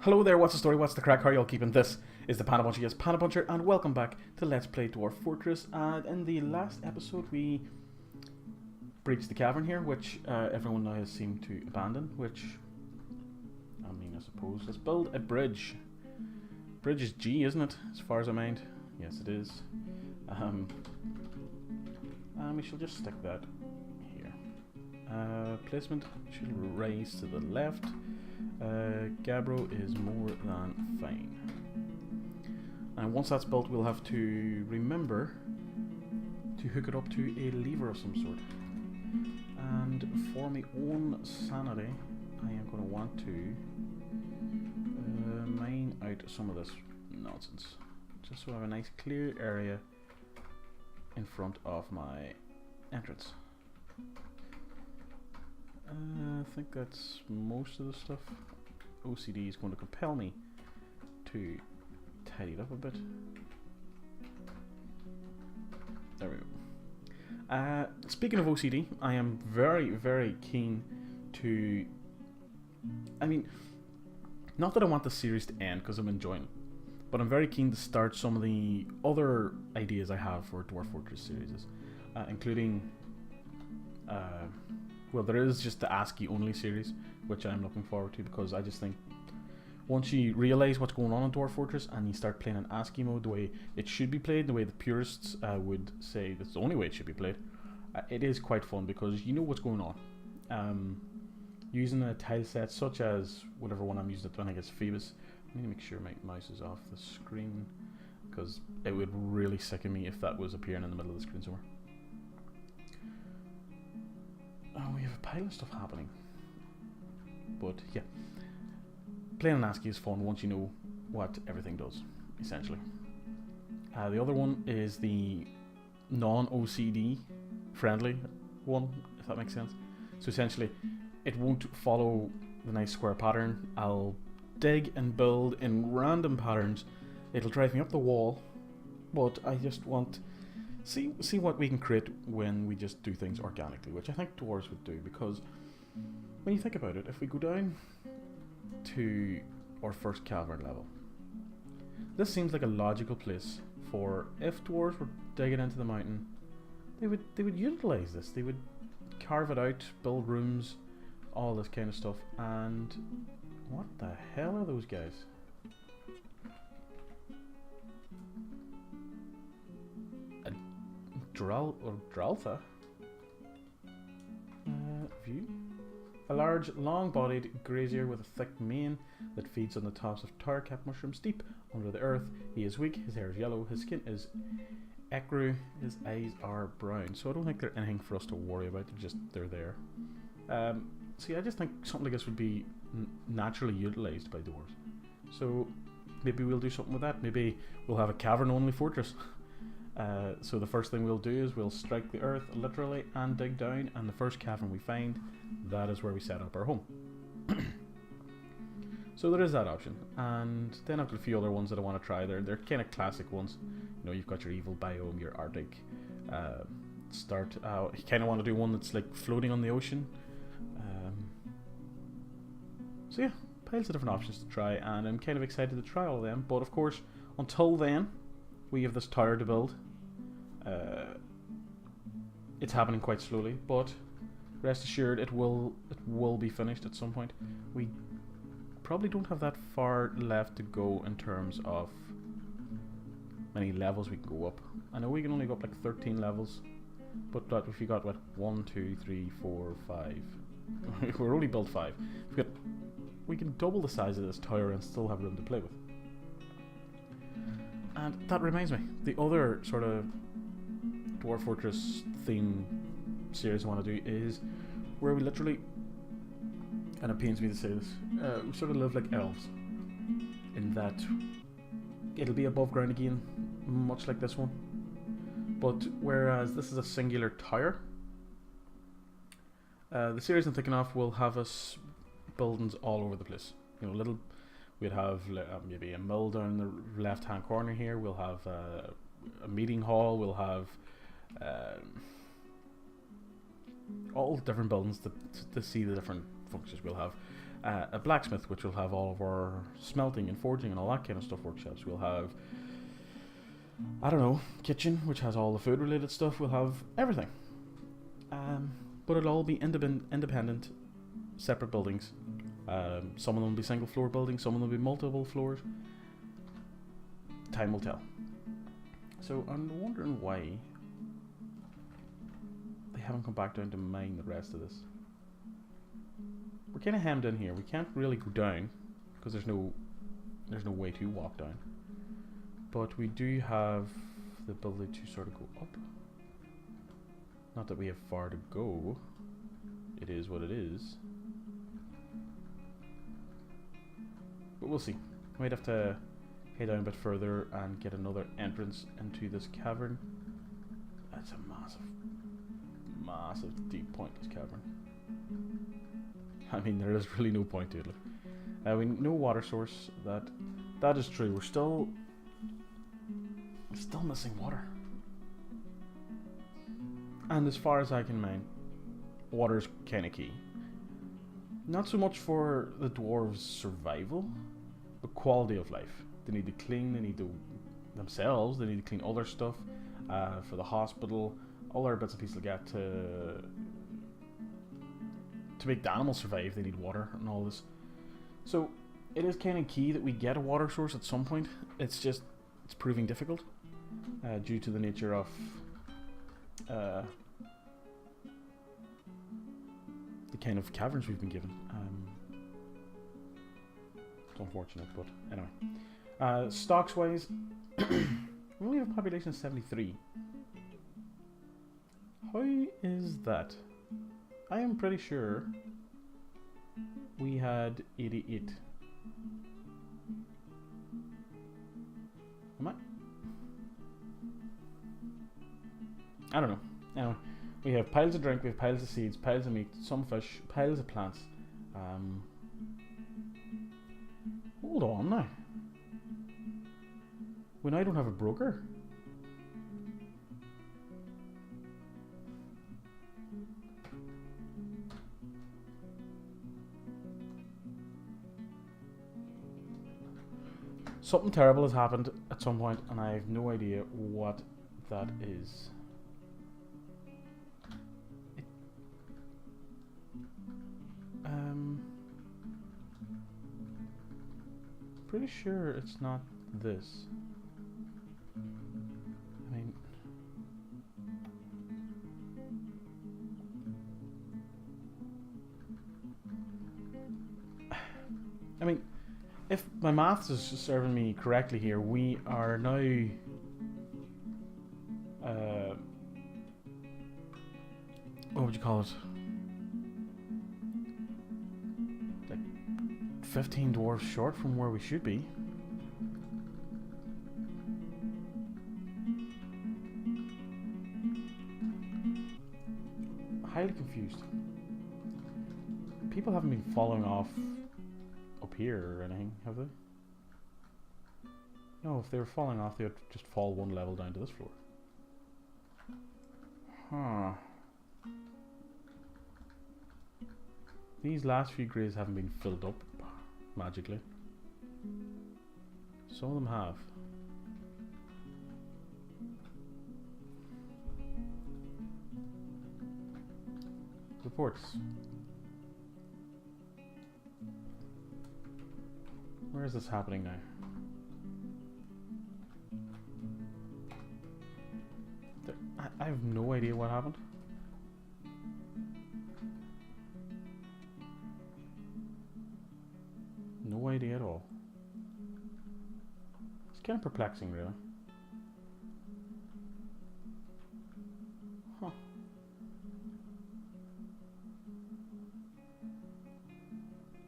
Hello there, what's the story, what's the crack, how are you all keeping? This is the Panda Puncher, yes, Panda Puncher, and welcome back to Let's Play Dwarf Fortress. And in the last episode we breached the cavern here, which everyone now has seemed to abandon, which, I suppose, let's build a bridge. Bridge is G, isn't it, as far as I mind? Yes, it is. And we shall just stick that here. Placement should raise to the left. Gabbro is more than fine. And once that's built, we'll have to remember to hook it up to a lever of some sort. And for my own sanity, I am going to want to mine out some of this nonsense, just so I have a nice clear area in front of my entrance. I think that's most of the stuff. OCD is going to compel me to tidy it up a bit. There we go. Speaking of OCD, I am very, very keen to... not that I want the series to end, because I'm enjoying it, but I'm very keen to start some of the other ideas I have for Dwarf Fortress series, including... well, there is just the ASCII only series, which I'm looking forward to, because I just think once you realise what's going on in Dwarf Fortress and you start playing in ASCII mode the way it should be played, the way the purists would say that's the only way it should be played, it is quite fun because you know what's going on. Using a tile set such as whatever one I'm using, I think it's Phoebus. I need to make sure my mouse is off the screen, because it would really sicken me if that was appearing in the middle of the screen somewhere. Oh, we have a pile of stuff happening. But yeah, playing an ASCII is fun once you know what everything does, essentially. The other one is the non-OCD friendly one, if that makes sense. So essentially, it won't follow the nice square pattern. I'll dig and build in random patterns. It'll drive me up the wall, but I just want... See what we can create when we just do things organically, which I think dwarves would do, because when you think about it, if we go down to our first cavern level, this seems like a logical place for, if dwarves were digging into the mountain, they would utilize this. They would carve it out, build rooms, all this kind of stuff. And what the hell are those guys? Draltha? View? A large, long-bodied grazier with a thick mane that feeds on the tops of tower cap mushrooms deep under the earth. He is weak, his hair is yellow, his skin is ecru, his eyes are brown. So I don't think they're anything for us to worry about, they're there. See, I just think something like this would be naturally utilised by dwarves. So maybe we'll do something with that. Maybe we'll have a cavern-only fortress. So the first thing we'll do is we'll strike the earth literally and dig down, and the first cavern we find, that is where we set up our home. So there is that option, and then I've got a few other ones that I want to try. They're kind of classic ones. You know, you've got your evil biome, your Arctic start. You kind of want to do one that's like floating on the ocean. So yeah, piles of different options to try, and I'm kind of excited to try all of them. But of course, until then, we have this tower to build. It's happening quite slowly, but rest assured it will be finished at some point. We probably don't have that far left to go in terms of many levels we can go up. I know we can only go up like 13 levels, but if you got what, 1, 2, 3, 4, 5, we're only built 5. We can double the size of this tower and still have room to play with. And that reminds me, the other sort of Dwarf Fortress theme series I want to do is where we literally, and it pains me to say this, we sort of live like elves, in that it'll be above ground again, much like this one, but whereas this is a singular tower, the series I'm thinking of will have us buildings all over the place. You know, we'd have maybe a mill down the left-hand corner here. We'll have a meeting hall. We'll have all different buildings to see the different functions we'll have. A blacksmith, which will have all of our smelting and forging and all that kind of stuff workshops. We'll have, I don't know, kitchen, which has all the food related stuff. We'll have everything. But it'll all be independent, separate buildings. Some of them will be single floor buildings, some of them will be multiple floors. Time will tell. So I'm wondering why they haven't come back down to mine the rest of this. We're kind of hemmed in here. We can't really go down because there's no way to walk down. But we do have the ability to sort of go up. Not that we have far to go. It is what it is. But we'll see. We might have to head down a bit further and get another entrance into this cavern. That's a massive, deep, pointless cavern. I mean, there is really no point to it. We no water source. That is true. We're still missing water. And as far as I can mine, water's kind of key. Not so much for the dwarves' survival, but quality of life. They need to clean, they need to themselves, they need to clean other stuff for the hospital, all their bits and pieces like that to make the animals survive. They need water and all this. So it is kind of key that we get a water source at some point. It's proving difficult due to the nature of the kind of caverns we've been given. It's unfortunate, but anyway. Stocks wise, we only have a population of 73. How is that? I am pretty sure we had 88. Am I? I don't know. Anyway, we have piles of drink, we have piles of seeds, piles of meat, some fish, piles of plants. Hold on now. We now don't have a broker. Something terrible has happened at some point, and I have no idea what that is. Pretty sure it's not this. I mean, if my maths is serving me correctly here, we are now what would you call it? Like 15 dwarves short from where we should be. Highly confused. People haven't been falling off up here or anything, have they? No, if they were falling off, they would just fall one level down to this floor. Huh. These last few graves haven't been filled up magically. Some of them have. Reports. Where is this happening now? I have no idea what happened. No idea at all. It's kind of perplexing, really. Huh.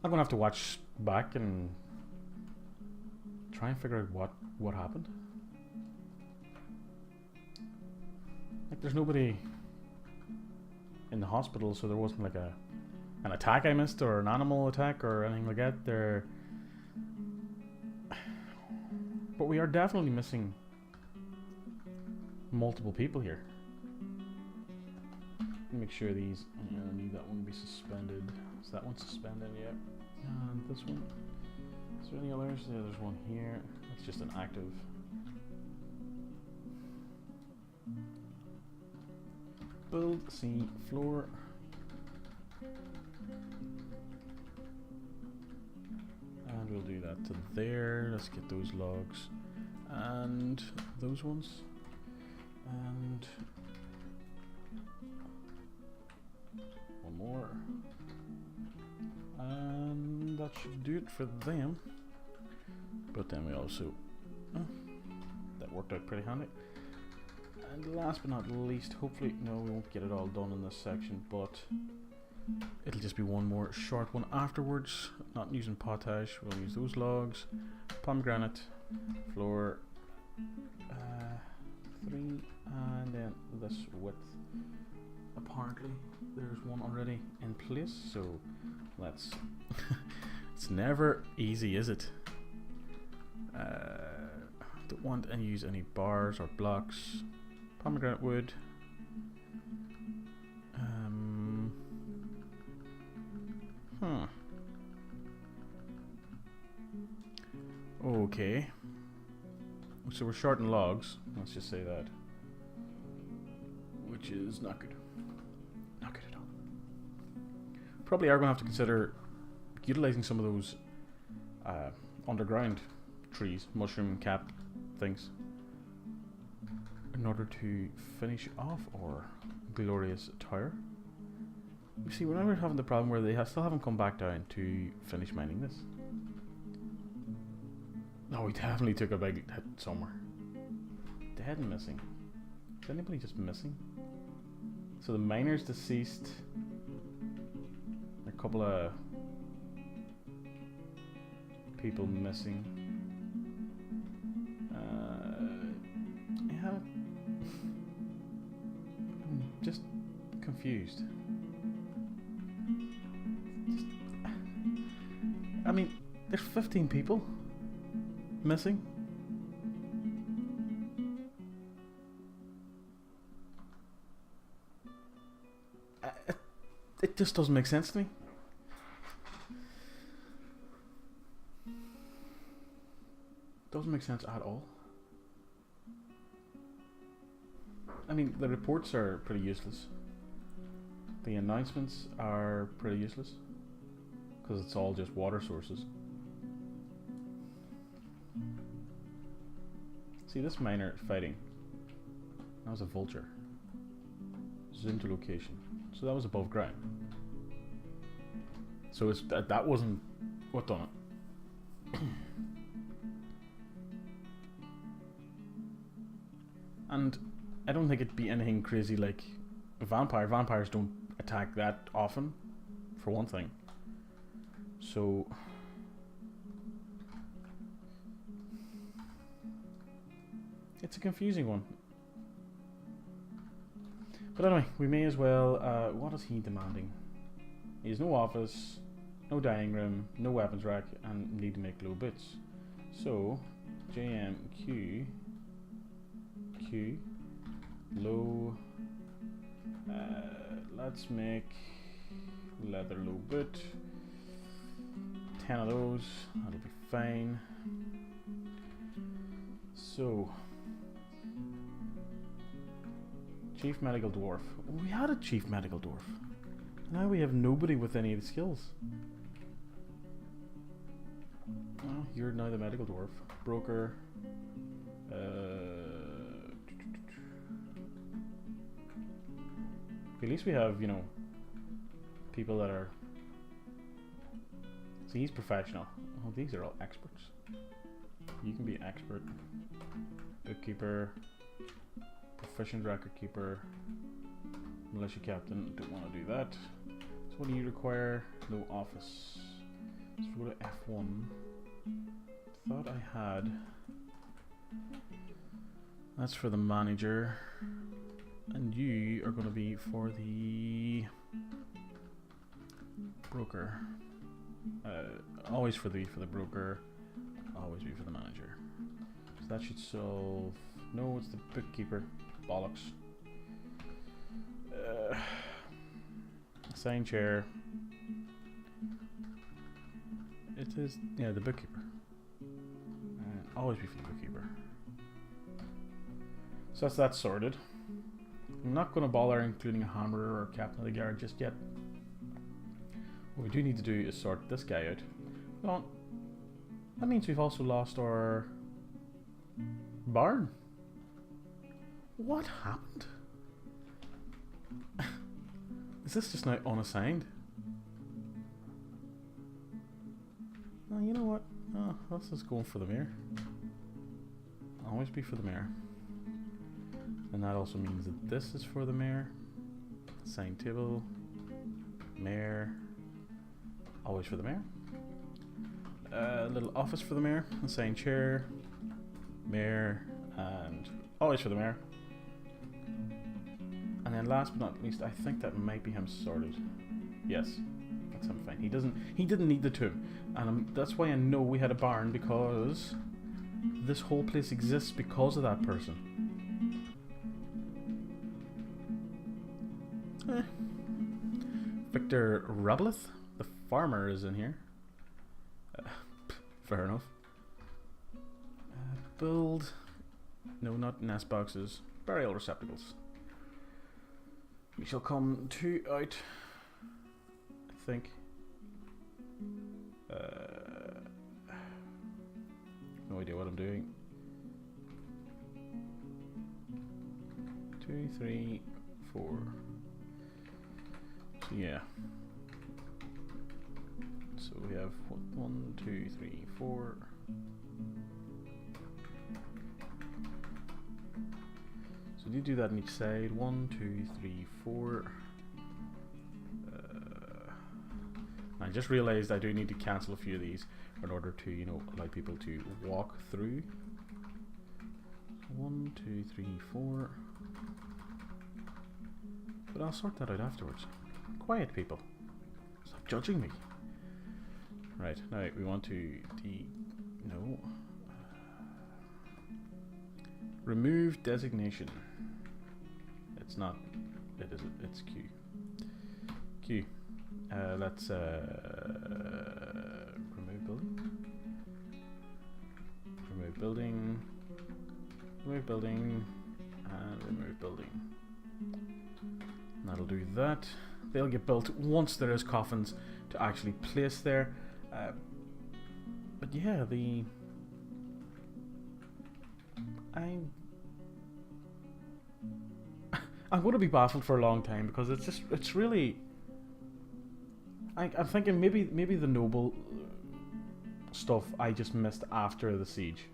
I'm gonna have to watch back and try and figure out what happened. Like, there's nobody in the hospital, so there wasn't like an attack I missed or an animal attack or anything like that. But we are definitely missing multiple people here. Make sure these. I need that one to be suspended. Is that one suspended yet? And this one. Is there any others? Yeah, there's one here. That's just an active. Build sea floor. And we'll do that to there. Let's get those logs. And those ones. And one more. And that should do it for them. But then we also... Oh, that worked out pretty handy. And last but not least, hopefully, no, we won't get it all done in this section, but it'll just be one more short one afterwards. Not using potash, we'll use those logs, pomegranate, floor, 3, and then this width. Apparently, there's one already in place, so let's. It's never easy, is it? Don't want to use any bars or blocks. Pomegranate wood. Okay. So we're short on logs. Let's just say that. Which is not good. Not good at all. Probably are going to have to consider utilizing some of those underground trees, mushroom cap things, in order to finish off our glorious tower. You see, we're now having the problem where they still haven't come back down to finish mining this. No, we definitely took a big hit somewhere. Dead and missing. Is anybody just missing? So the miner's deceased. A couple of people missing. Yeah. I'm just confused. I mean, there's 15 people missing. It just doesn't make sense to me. Doesn't make sense at all. I mean, the reports are pretty useless. The announcements are pretty useless because it's all just water sources. See, this miner fighting. That was a vulture. Zoom to location. So that was above ground. So it's that wasn't what done it. And I don't think it'd be anything crazy like a vampire. Vampires don't attack that often, for one thing. So it's a confusing one. But anyway, we may as well. What is he demanding? He has no office, no dining room, no weapons rack, and need to make low bits. So, JMQ Q low. Let's make leather low bit. 10 of those. That'll be fine. So. Chief Medical Dwarf. We had a Chief Medical Dwarf. Now we have nobody with any of the skills. Well, you're now the Medical Dwarf. Broker. At least we have, you know, people that are... See, he's professional. Oh, these are all experts. You can be expert. Bookkeeper. Proficient record keeper, militia captain. Don't want to do that. So what do you require? No office. So we'll go to F1. Thought I had. That's for the manager, and you are going to be for the broker. Always for the broker. Always be for the manager. So that should solve. No, it's the bookkeeper. Bollocks. Assign chair. There's, yeah, the bookkeeper. Always be for the bookkeeper. So that's that sorted. I'm not going to bother including a hammer or captain of the guard just yet. What we do need to do is sort this guy out. Well, that means we've also lost our barn. What happened? Is this just now unassigned? Oh, you know what? Oh, this is going for the mayor. Always be for the mayor. And that also means that this is for the mayor. Assigned table. Mayor. Always for the mayor. Little office for the mayor. Assigned chair. Mayor. And always for the mayor. And then last but not least, I think that might be him sorted. Yes. That's him fine. He didn't need the tomb. And that's why I know we had a barn, because this whole place exists because of that person. Victor Rubleth, the farmer, is in here. Fair enough. Build. No, not nest boxes. Burial receptacles. We shall come 2 out. I think. No idea what I'm doing. 2, 3, 4. So yeah. So we have 1, 2, 3, 4. So you do that on each side. 1, 2, 3, 4. I just realized I do need to cancel a few of these in order to, you know, allow people to walk through. 1, 2, 3, 4. But I'll sort that out afterwards. Quiet, people. Stop judging me. Right, now we want to no. Remove designation. It's not. It is. It's Q. Q. Let's remove building. Remove building. Remove building. And remove building. That'll do that. They'll get built once there is coffins to actually place there. But yeah, I'm going to be baffled for a long time, because it's really. I'm thinking maybe the noble stuff I just missed after the siege,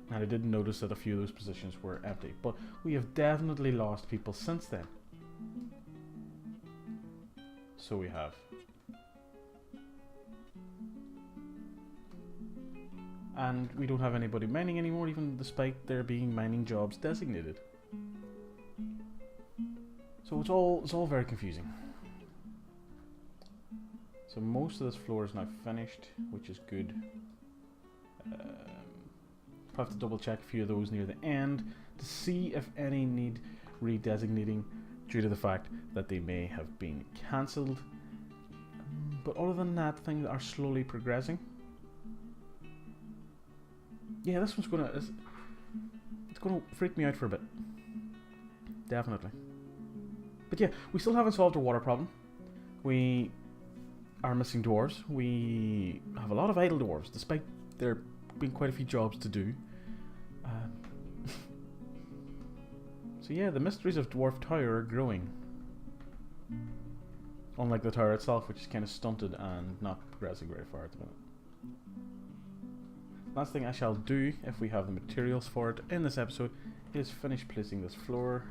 and I didn't notice that a few of those positions were empty. But we have definitely lost people since then. So we have. And we don't have anybody mining anymore, even despite there being mining jobs designated. So it's all very confusing. So most of this floor is now finished, which is good. I'll have to double check a few of those near the end to see if any need redesignating due to the fact that they may have been cancelled. But other than that, things are slowly progressing. Yeah, this one's it's gonna freak me out for a bit. Definitely. But yeah, we still haven't solved our water problem. We are missing dwarves. We have a lot of idle dwarves, despite there being quite a few jobs to do. So yeah, the mysteries of Dwarf Tower are growing. Unlike the tower itself, which is kind of stunted and not progressing very far at the minute. Last thing I shall do, if we have the materials for it in this episode, is finish placing this floor.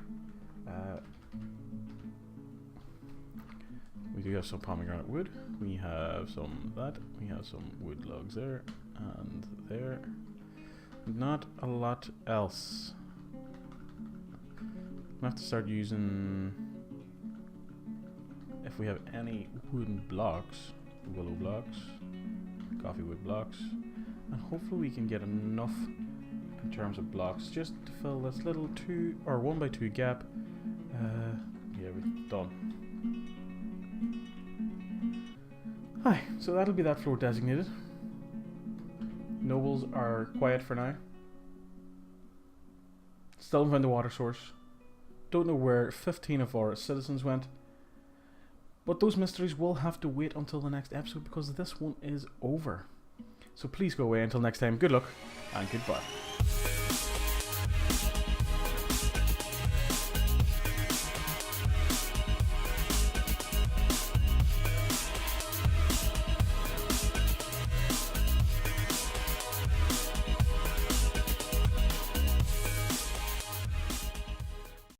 We do have some pomegranate wood. We have some of that. We have some wood logs there and there. Not a lot else. I have to start using, if we have any wooden blocks, willow blocks, coffee wood blocks, and hopefully we can get enough in terms of blocks just to fill this little 1x2 gap. Yeah, we're done. Hi, so that'll be that floor designated. nobles are quiet for now. Still haven't found the water source. Don't know where 15 of our citizens went. But those mysteries will have to wait until the next episode because this one is over. So please go away until next time. Good luck and goodbye.